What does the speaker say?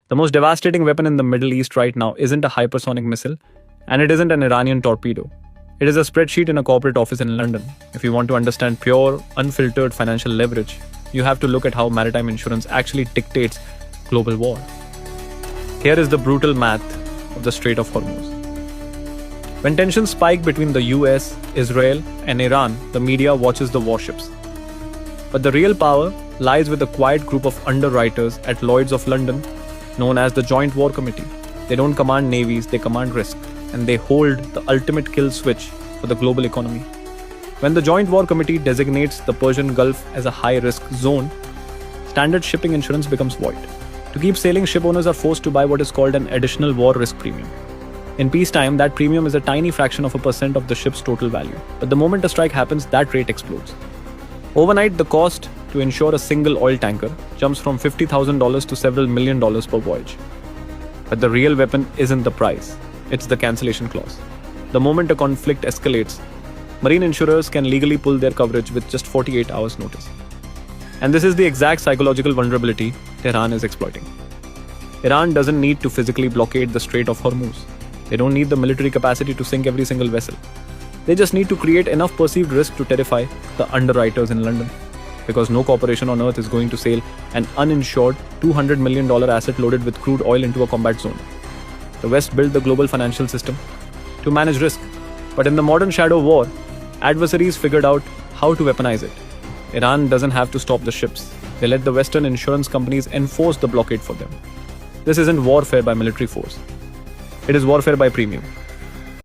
The most devastating weapon in the Middle East right now isn't a hypersonic missile, and it isn't an Iranian torpedo. It is a spreadsheet in a corporate office in London. If you want to understand pure, unfiltered financial leverage, you have to look at how maritime insurance actually dictates global war. Here is the brutal math of the Strait of Hormuz. When tensions spike between the US, Israel, and Iran, the media watches the warships. But the real power lies with a quiet group of underwriters at Lloyd's of London, known as the Joint War Committee. They don't command navies, they command risk, and they hold the ultimate kill switch for the global economy. When the Joint War Committee designates the Persian Gulf as a high-risk zone, standard shipping insurance becomes void. To keep sailing, ship owners are forced to buy what is called an additional war risk premium. In peacetime, that premium is a tiny fraction of a percent of the ship's total value. But the moment a strike happens, that rate explodes. Overnight, the cost to insure a single oil tanker jumps from $50,000 to several $1 million per voyage. But the real weapon isn't the price, it's the cancellation clause. The moment a conflict escalates, marine insurers can legally pull their coverage with just 48 hours notice. And this is the exact psychological vulnerability Tehran is exploiting. Iran doesn't need to physically blockade the Strait of Hormuz. They don't need the military capacity to sink every single vessel. They just need to create enough perceived risk to terrify the underwriters in London. Because no corporation on earth is going to sail an uninsured $200 million asset loaded with crude oil into a combat zone. The West built the global financial system to manage risk. But in the modern shadow war, adversaries figured out how to weaponize it. Iran doesn't have to stop the ships. They let the Western insurance companies enforce the blockade for them. This isn't warfare by military force. It is warfare by premium.